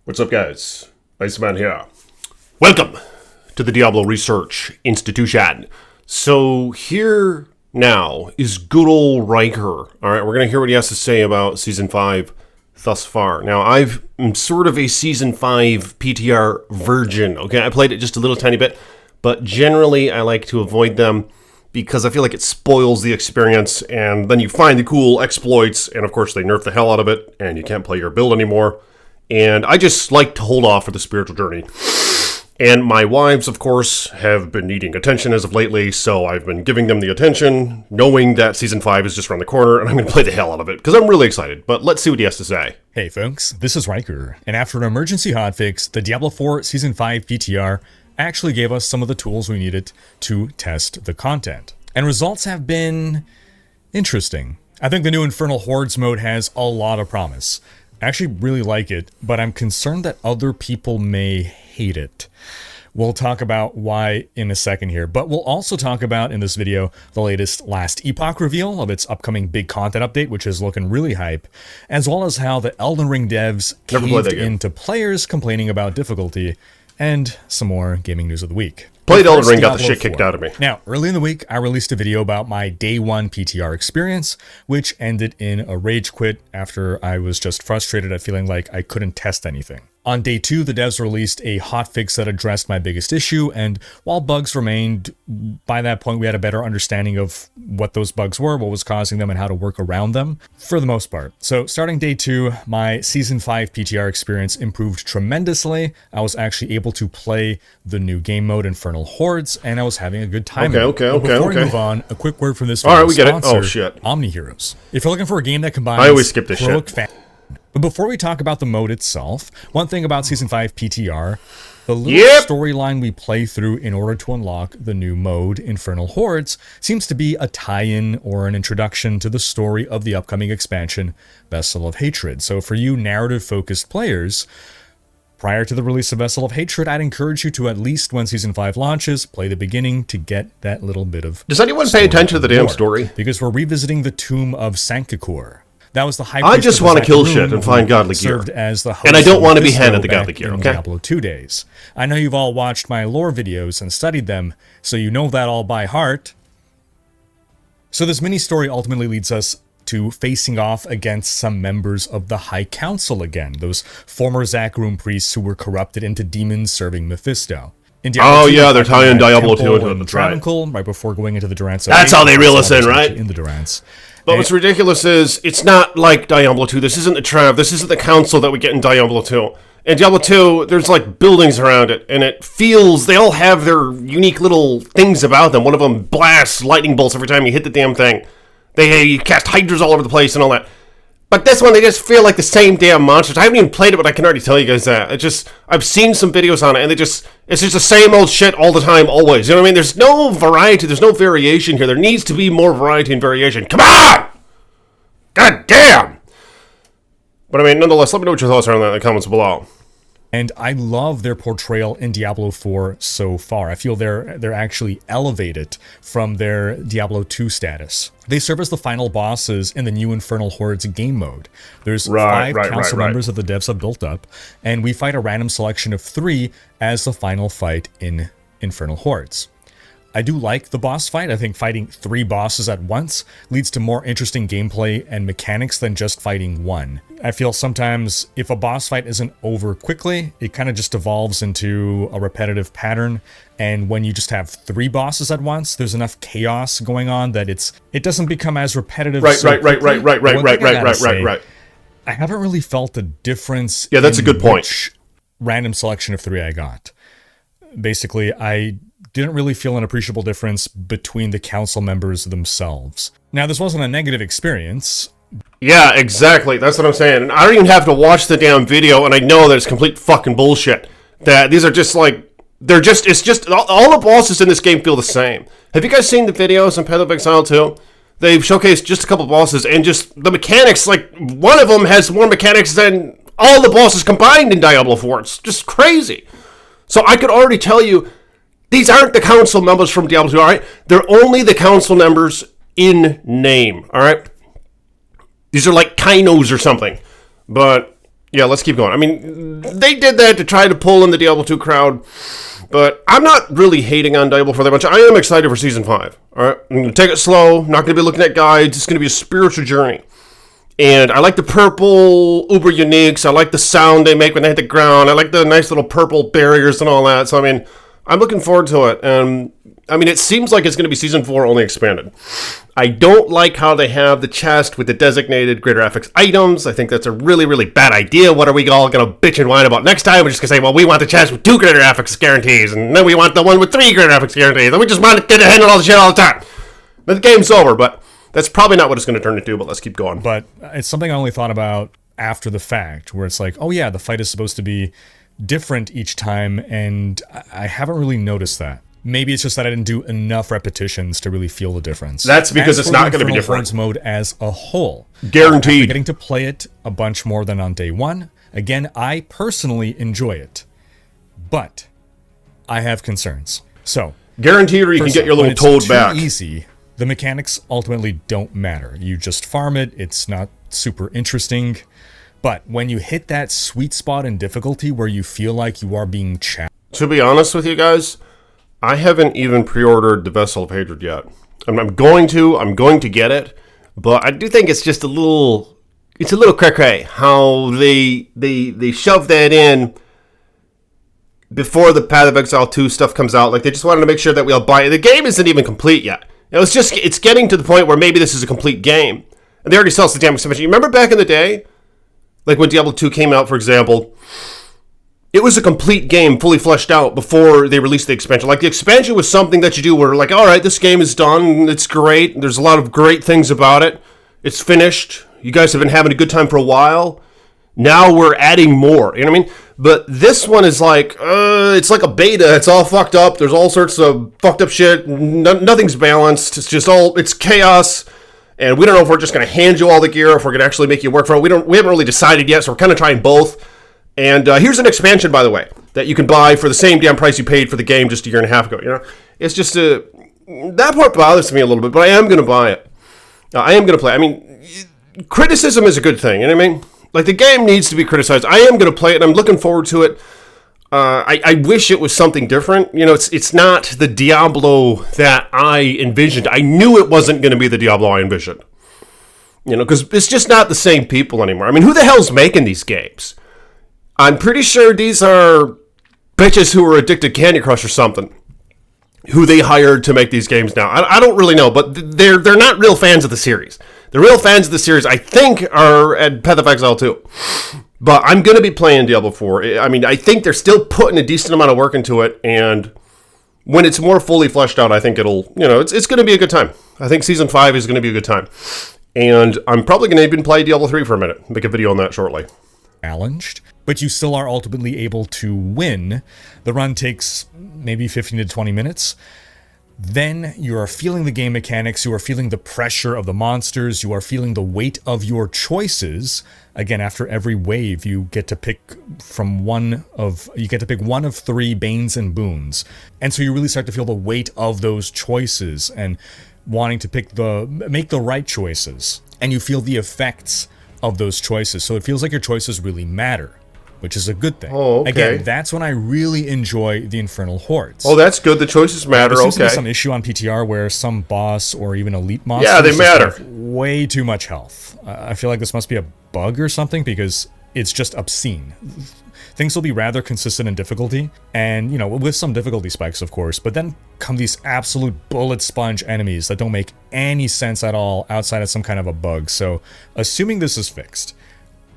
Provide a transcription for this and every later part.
What's up, guys? Iceman here. Welcome to the Diablo Research Institution. So here now is good old Riker. All right, we're going to hear what he has to say about Season 5 thus far. Now, I'm sort of a Season 5 PTR virgin, okay? I played it just a little tiny bit, but generally I like to avoid them because I feel like it spoils the experience, and then you find the cool exploits, and of course they nerf the hell out of it, and you can't play your build anymore. And I just like to hold off for the spiritual journey. And my wives, of course, have been needing attention as of lately, so I've been giving them the attention, knowing that Season 5 is just around the corner, and I'm going to play the hell out of it, because I'm really excited. But let's see what he has to say. Hey folks, this is Riker, and after an emergency hotfix, the Diablo 4 Season 5 PTR actually gave us some of the tools we needed to test the content. And results have been interesting. I think the new Infernal Hordes mode has a lot of promise. I actually really like it, but I'm concerned that other people may hate it. We'll talk about why in a second here, but we'll also talk about in this video the latest Last Epoch reveal of its upcoming big content update, which is looking really hype, as well as how the Elden Ring devs caved into players complaining about difficulty, and some more gaming news of the week. Played Elden Ring, got the shit kicked out of me. Now, early in the week, I released a video about my day one PTR experience, which ended in a rage quit after I was just frustrated at feeling like I couldn't test anything. On day 2, the devs released a hotfix that addressed my biggest issue, and while bugs remained, by that point we had a better understanding of what those bugs were, what was causing them, and how to work around them, for the most part. So starting day 2, my Season 5 PTR experience improved tremendously. I was actually able to play the new game mode Infernal Hordes, and I was having a good time. Before we move on, a quick word from this All right, we get it. sponsor, Oh, shit. Omni Heroes. If you're looking for a game that combines I always skip this shit. But before we talk about the mode itself, one thing about Season 5 PTR, the little storyline we play through in order to unlock the new mode, Infernal Hordes, seems to be a tie-in or an introduction to the story of the upcoming expansion, Vessel of Hatred. So for you narrative-focused players, prior to the release of Vessel of Hatred, I'd encourage you to, at least when Season 5 launches, play the beginning to get that little bit of... Does anyone pay attention to the damn story? Because we're revisiting the Tomb of Sankakor. That was the high I just want to kill shit and find godly gear. As the and I don't want to be handed the godly gear, okay? Diablo 2 days. I know you've all watched my lore videos and studied them, so you know that all by heart. So this mini-story ultimately leads us to facing off against some members of the High Council again, those former Zakroom priests who were corrupted into demons serving Mephisto. Oh yeah, they're tying Diablo 2 into it, that's right. Right before going into the Durance. That's how they reel us in, right? In the Durance. But what's ridiculous is, it's not like Diablo 2. This isn't the Trav. This isn't the Council that we get in Diablo 2. In Diablo 2, there's like buildings around it, and it feels, they all have their unique little things about them. One of them blasts lightning bolts every time you hit the damn thing. They cast hydras all over the place and all that. But this one, they just feel like the same damn monsters. I haven't even played it, but I can already tell you guys that. I've seen some videos on it, and it's just the same old shit all the time, always. You know what I mean? There's no variety, there's no variation here. There needs to be more variety and variation. Come on! God damn! But I mean, nonetheless, let me know what your thoughts are on that in the comments below. And I love their portrayal in Diablo 4 so far. I feel they're actually elevated from their Diablo 2 status. They serve as the final bosses in the new Infernal Hordes game mode. There's 5 council members that the devs have built up, and we fight a random selection of 3 as the final fight in Infernal Hordes. I do like the boss fight. I think fighting 3 bosses at once leads to more interesting gameplay and mechanics than just fighting one. I feel sometimes if a boss fight isn't over quickly, it kind of just evolves into a repetitive pattern. And when you just have 3 bosses at once, there's enough chaos going on that it doesn't become as repetitive. Right. I haven't really felt a difference. Yeah, that's a good point. Which random selection of 3 I got. Basically, I didn't really feel an appreciable difference between the council members themselves. Now, this wasn't a negative experience. Yeah, exactly. That's what I'm saying. And I don't even have to watch the damn video, and I know that it's complete fucking bullshit. That these are just like, it's just, all the bosses in this game feel the same. Have you guys seen the videos on Path of Exile 2? They've showcased just a couple bosses, and just the mechanics, like, one of them has more mechanics than all the bosses combined in Diablo 4. It's just crazy. So I could already tell you, these aren't the council members from Diablo 2, alright? They're only the council members in name, alright? These are like Kainos or something. But Yeah, let's keep going. I mean, they did that to try to pull in the Diablo 2 crowd, but I'm not really hating on Diablo for that much. I am excited for Season 5. All right, I'm going to take it slow, not going to be looking at guides. It's going to be a spiritual journey. And I like the purple Uber Uniques. I like the sound they make when they hit the ground. I like the nice little purple barriers and all that. So, I mean, I'm looking forward to it. And, I mean, it seems like it's going to be Season 4 only expanded. I don't like how they have the chest with the designated greater affix items. I think that's a really, really bad idea. What are we all going to bitch and whine about next time? We're just going to say, well, we want the chest with 2 greater affix guarantees, and then we want the one with 3 greater affix guarantees, and we just want to get to handle all the shit all the time. But the game's over, but that's probably not what it's going to turn into, but let's keep going. But it's something I only thought about after the fact, where it's like, oh yeah, the fight is supposed to be different each time, and I haven't really noticed that. Maybe it's just that I didn't do enough repetitions to really feel the difference. That's because it's not going to be different. Hordes mode as a whole. Guaranteed. After getting to play it a bunch more than on day one. Again, I personally enjoy it. But I have concerns. So, guaranteed, or you can get your little toad back. It's too easy. The mechanics ultimately don't matter. You just farm it. It's not super interesting. But when you hit that sweet spot in difficulty where you feel like you are being challenged. To be honest with you guys, I haven't even pre-ordered the Vessel of Hatred yet. I'm going to get it, but I do think it's just a little cray-cray how they shove that in before the Path of Exile 2 stuff comes out. Like, they just wanted to make sure that we all buy it. The game isn't even complete yet. It's getting to the point where maybe this is a complete game. And they already sell the damn expansion. You remember back in the day? Like when Diablo 2 came out, for example, it was a complete game, fully fleshed out before they released the expansion. Like, the expansion was something that you do where, like, all right, this game is done. It's great. There's a lot of great things about it. It's finished. You guys have been having a good time for a while. Now we're adding more. You know what I mean? But this one is like, it's like a beta. It's all fucked up. There's all sorts of fucked up shit. Nothing's balanced. It's chaos. And we don't know if we're just going to hand you all the gear, or if we're going to actually make you work for it. We haven't really decided yet, so we're kind of trying both. And here's an expansion, by the way, that you can buy for the same damn price you paid for the game just a year and a half ago. You know, it's just that part bothers me a little bit, but I am going to buy it. I am going to play. I mean, criticism is a good thing. You know what I mean? Like, the game needs to be criticized. I am going to play it, and I'm looking forward to it. I wish it was something different. You know, it's not the Diablo that I envisioned. I knew it wasn't going to be the Diablo I envisioned. You know, because it's just not the same people anymore. I mean, who the hell's making these games? I'm pretty sure these are bitches who are addicted to Candy Crush or something, who they hired to make these games now. I don't really know, but they're not real fans of the series. The real fans of the series, I think, are at Path of Exile 2. But I'm going to be playing Diablo 4. I mean, I think they're still putting a decent amount of work into it, and when it's more fully fleshed out, I think it'll, it's going to be a good time. I think Season 5 is going to be a good time. And I'm probably going to even play Diablo 3 for a minute. Make a video on that shortly. Challenged, but you still are ultimately able to win. The run takes maybe 15 to 20 minutes. Then you are feeling the game mechanics, you are feeling the pressure of the monsters, you are feeling the weight of your choices. Again, after every wave, you get to pick one of 3 Banes and Boons. And so you really start to feel the weight of those choices and wanting to make the right choices. And you feel the effects of those choices. So it feels like your choices really matter, which is a good thing. Oh, okay. Again, that's when I really enjoy the Infernal Hordes. Oh, that's good. The choices matter. There seems to Okay. be some issue on PTR where some boss or even elite monsters they matter. have way too much health. I feel like this must be a bug or something because it's just obscene. Things will be rather consistent in difficulty, and, with some difficulty spikes, of course, but then come these absolute bullet sponge enemies that don't make any sense at all outside of some kind of a bug. So, assuming this is fixed,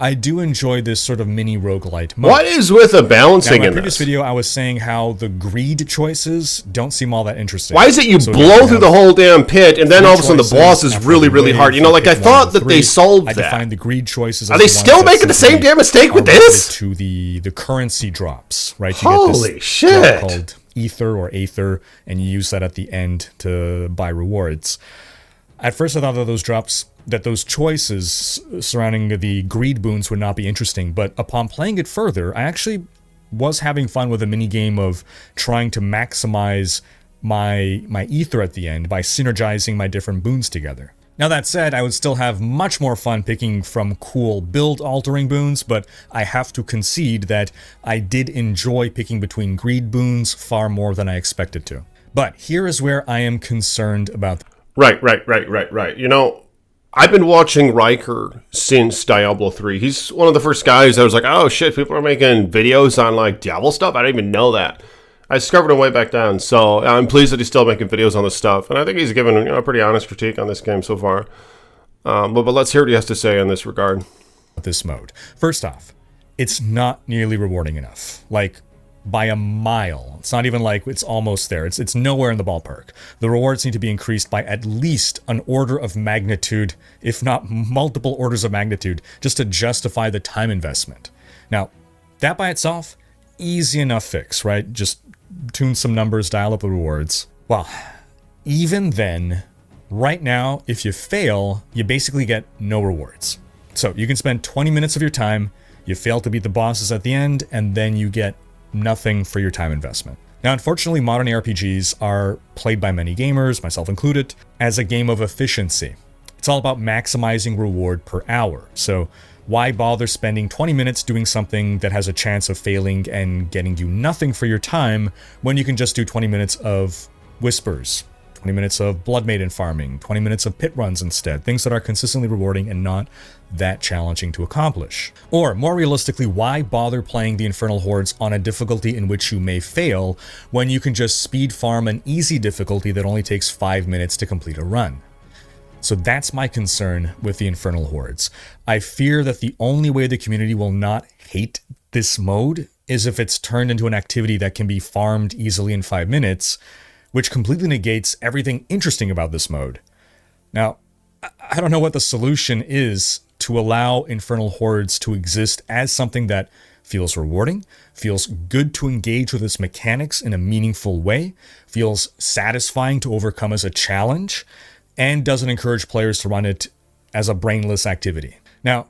I do enjoy this sort of mini roguelite mode. What is with the balancing now, in in my previous this? video, I was saying how the greed choices don't seem all that interesting. Why is it you So blow you through have the whole damn pit, and then three all of a sudden the choices boss is after really, the really wave, hard? you Like, I pick one thought of the that they three. solved I that. define the greed choices Are as they the ones still that making the same simply damn mistake with are related this? to the currency drops, right? You Holy get this shit. drop called Ether or Aether, and you use that at the end to buy rewards. At first, I thought that those choices surrounding the greed boons would not be interesting, but upon playing it further, I actually was having fun with a mini game of trying to maximize my ether at the end by synergizing my different boons together. Now that said, I would still have much more fun picking from cool build-altering boons, but I have to concede that I did enjoy picking between greed boons far more than I expected to. But here is where I am concerned about... Right. You know, I've been watching Riker since Diablo 3. He's one of the first guys I was like, oh shit, people are making videos on like Diablo stuff? I didn't even know that. I discovered him way back then, so I'm pleased that he's still making videos on this stuff. And I think he's given a pretty honest critique on this game so far. But let's hear what he has to say in this regard. This mode. First off, it's not nearly rewarding enough. Like, by a mile. It's not even like it's almost there. It's nowhere in the ballpark. The rewards need to be increased by at least an order of magnitude, if not multiple orders of magnitude, just to justify the time investment. Now, that by itself, easy enough fix, right? Just tune some numbers, dial up the rewards. Well, even then, right now, if you fail, you basically get no rewards. So you can spend 20 minutes of your time, you fail to beat the bosses at the end, and then you get nothing for your time investment. Now, unfortunately, modern RPGs are played by many gamers, myself included, as a game of efficiency. It's all about maximizing reward per hour. So why bother spending 20 minutes doing something that has a chance of failing and getting you nothing for your time when you can just do 20 minutes of whispers, 20 minutes of Blood Maiden farming, 20 minutes of pit runs instead, things that are consistently rewarding and not that challenging to accomplish. Or, more realistically, why bother playing the Infernal Hordes on a difficulty in which you may fail when you can just speed farm an easy difficulty that only takes 5 minutes to complete a run? So that's my concern with the Infernal Hordes. I fear that the only way the community will not hate this mode is if it's turned into an activity that can be farmed easily in 5 minutes, which completely negates everything interesting about this mode. Now, I don't know what the solution is to allow Infernal Hordes to exist as something that feels rewarding, feels good to engage with its mechanics in a meaningful way, feels satisfying to overcome as a challenge, and doesn't encourage players to run it as a brainless activity. Now,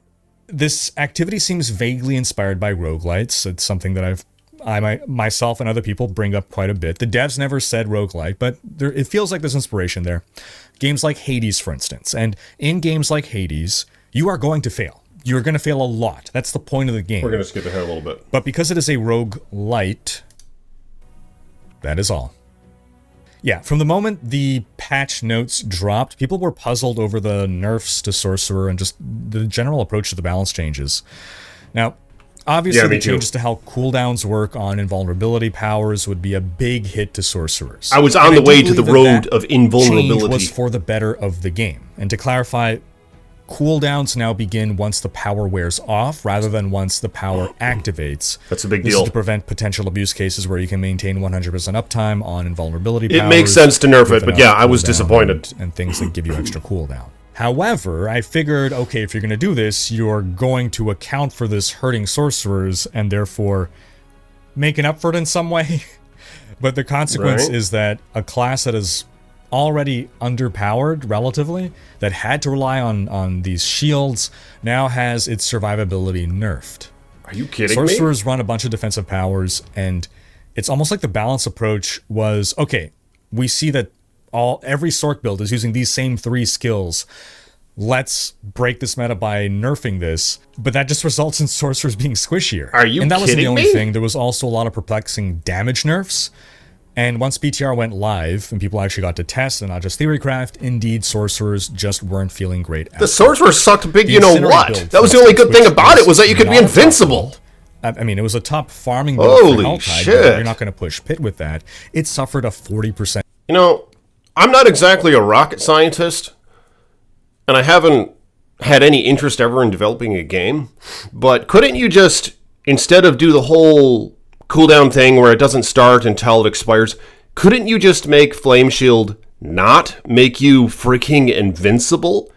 this activity seems vaguely inspired by roguelites. It's something that I myself and other people bring up quite a bit. The devs never said roguelite, but it feels like there's inspiration there. Games like Hades, for instance. And in games like Hades, you are going to fail. You're going to fail a lot. That's the point of the game. We're going to skip ahead a little bit. But because it is a roguelite, that is all. Yeah, from the moment the patch notes dropped, people were puzzled over the nerfs to Sorcerer and just the general approach to the balance changes. Now, obviously the changes to how cooldowns work on invulnerability powers would be a big hit to Sorcerers. I was on the way to the road of invulnerability. Change was for the better of the game. And to clarify, cooldowns now begin once the power wears off, rather than once the power activates. That's a big This deal. is to prevent potential abuse cases where you can maintain 100% uptime on invulnerability powers. It makes sense to nerf it, with but yeah, I was cooldown disappointed. and things that give you extra cooldown. However, I figured, okay, if you're going to do this, you're going to account for this hurting sorcerers and therefore making up for it in some way. But the consequence is that a class that is already underpowered relatively, that had to rely on these shields, now has its survivability nerfed. Are you kidding me? Sorcerers run a bunch of defensive powers, and it's almost like the balance approach was, okay, we see that every Sorc build is using these same 3 skills. Let's break this meta by nerfing this, but that just results in sorcerers being squishier. Are you kidding me? And that wasn't the only thing. There was also a lot of perplexing damage nerfs. And once BTR went live and people actually got to test and not just theorycraft, indeed sorcerers just weren't feeling great. The sorcerers sucked big, you know what? That was the only good thing about it, was that you could be invincible. I mean, it was a top farming build for Holy Helltide, shit. but you're not going to push Pit with that. It suffered a 40%. You know, I'm not exactly a rocket scientist, and I haven't had any interest ever in developing a game, but couldn't you just, instead of do the whole cooldown thing where it doesn't start until it expires, couldn't you just make Flame Shield not make you freaking invincible?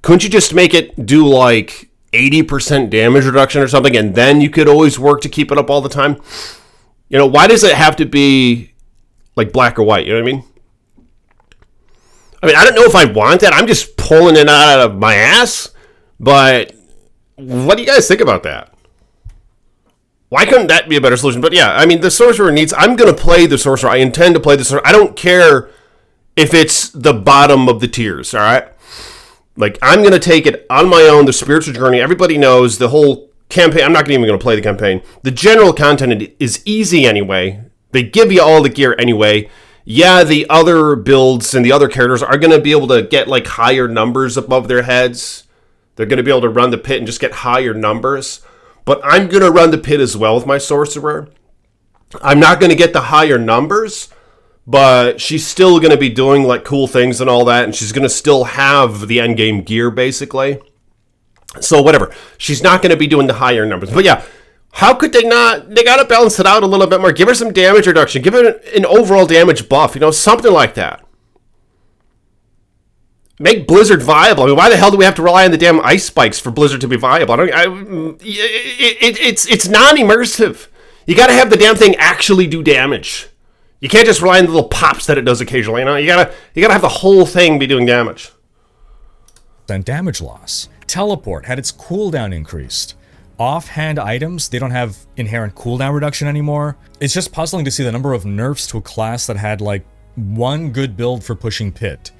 Couldn't you just make it do like 80% damage reduction or something, and then you could always work to keep it up all the time? You know, why does it have to be like black or white? You know what I mean? I don't know if I want that. I'm just pulling it out of my ass. But what do you guys think about that? Why couldn't that be a better solution? But yeah, I mean, the Sorcerer needs... I'm going to play the Sorcerer. I intend to play the Sorcerer. I don't care if it's the bottom of the tiers, all right? Like, I'm going to take it on my own, the spiritual journey. Everybody knows the whole campaign. I'm not even going to play the campaign. The general content is easy anyway. They give you all the gear anyway. Yeah, the other builds and the other characters are going to be able to get, like, higher numbers above their heads. They're going to be able to run the pit and just get higher numbers. But I'm going to run the pit as well with my Sorcerer. I'm not going to get the higher numbers, but she's still going to be doing, like, cool things and all that, and she's going to still have the endgame gear, basically. So, whatever. She's not going to be doing the higher numbers. But, yeah, how could they not? They got to balance it out a little bit more. Give her some damage reduction. Give her an overall damage buff, something like that. Make Blizzard viable. I mean, why the hell do we have to rely on the damn ice spikes for Blizzard to be viable? It's non-immersive. You got to have the damn thing actually do damage. You can't just rely on the little pops that it does occasionally. You gotta have the whole thing be doing damage. Then damage loss. Teleport had its cooldown increased. Offhand items, they don't have inherent cooldown reduction anymore. It's just puzzling to see the number of nerfs to a class that had like one good build for pushing pit.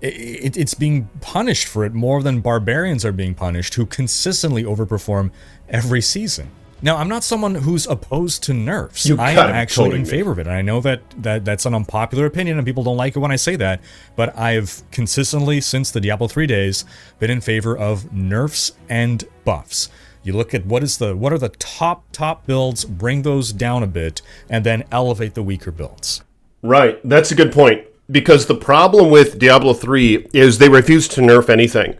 It's being punished for it more than barbarians are being punished, who consistently overperform every season. Now, I'm not someone who's opposed to nerfs. I am actually in favor of it. And I know that's an unpopular opinion and people don't like it when I say that, but I've consistently, since the Diablo 3 days, been in favor of nerfs and buffs. You look at what are the top builds, bring those down a bit, and then elevate the weaker builds. Right, that's a good point. Because the problem with Diablo 3 is they refused to nerf anything.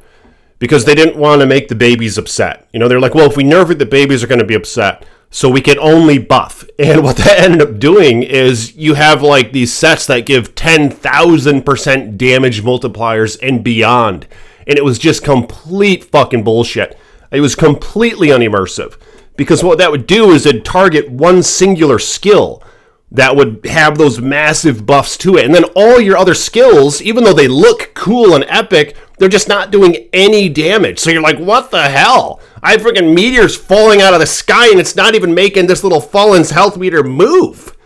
Because they didn't want to make the babies upset. They're like, well, if we nerf it, the babies are going to be upset. So we can only buff. And what that ended up doing is you have like these sets that give 10,000% damage multipliers and beyond. And it was just complete fucking bullshit. It was completely unimmersive. Because what that would do is it'd target one singular skill that would have those massive buffs to it. And then all your other skills, even though they look cool and epic, they're just not doing any damage. So you're like, what the hell? I have freaking meteors falling out of the sky and it's not even making this little Fallen's health meter move.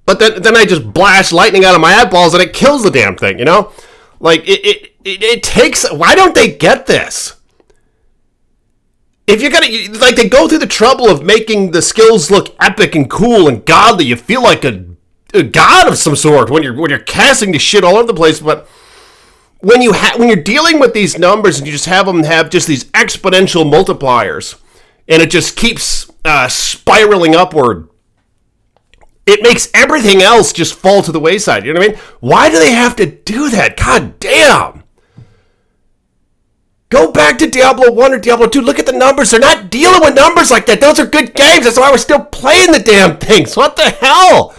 But then I just blast lightning out of my eyeballs and it kills the damn thing, Like, it takes... Why don't they get this? If you're gonna, like, they go through the trouble of making the skills look epic and cool and godly, you feel like a god of some sort when you're casting this shit all over the place. But when you're dealing with these numbers and you just have them have just these exponential multipliers, and it just keeps spiraling upward, it makes everything else just fall to the wayside. You know what I mean? Why do they have to do that? God damn. Go back to Diablo 1 or Diablo 2. Look at the numbers. They're not dealing with numbers like that. Those are good games. That's why we're still playing the damn things. What the hell?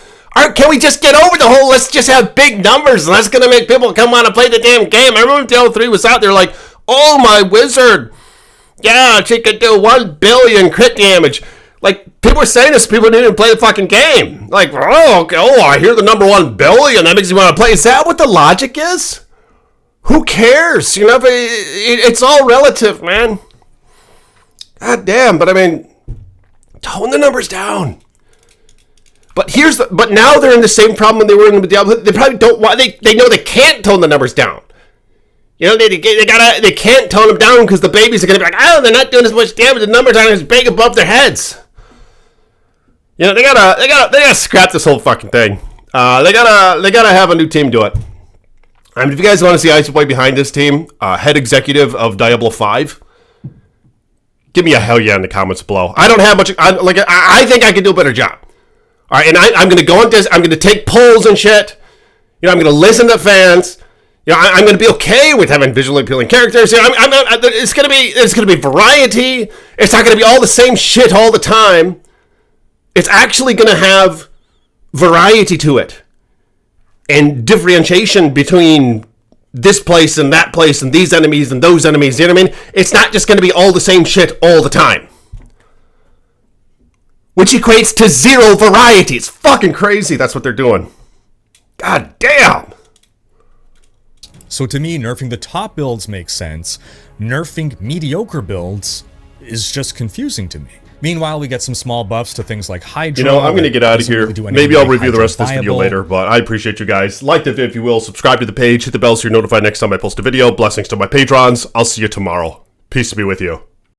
Can we just get over the whole, let's just have big numbers and that's going to make people come on and play the damn game? I remember when Diablo 3 was out there like, oh, my wizard. Yeah, she could do 1 billion crit damage. Like, people were saying this. People didn't even play the fucking game. Like, I hear the number 1 billion. That makes me want to play. Is that what the logic is? Who cares? It's all relative, man. God damn, but I mean, tone the numbers down. But now they're in the same problem they were in the Diablo. They probably don't want. They know they can't tone the numbers down. They can't tone them down because the babies are gonna be like, they're not doing as much damage. The numbers aren't as big above their heads. They gotta scrap this whole fucking thing. They gotta have a new team do it. I mean, if you guys want to see Iceman behind this team, head executive of Diablo 5, give me a hell yeah in the comments below. I don't have much. I think I can do a better job. All right, and I'm going to go on this. I'm going to take polls and shit. I'm going to listen to fans. I'm going to be okay with having visually appealing characters. It's going to be variety. It's not going to be all the same shit all the time. It's actually going to have variety to it. And differentiation between this place and that place and these enemies and those enemies, you know what I mean? It's not just going to be all the same shit all the time. Which equates to zero variety. It's fucking crazy that's what they're doing. God damn! So to me, nerfing the top builds makes sense. Nerfing mediocre builds is just confusing to me. Meanwhile, we get some small buffs to things like Hydra. You know, I'm going to get out of here. Maybe I'll review the rest of this video later, but I appreciate you guys. Like the video if you will, subscribe to the page, hit the bell so you're notified next time I post a video. Blessings to my patrons. I'll see you tomorrow. Peace be with you.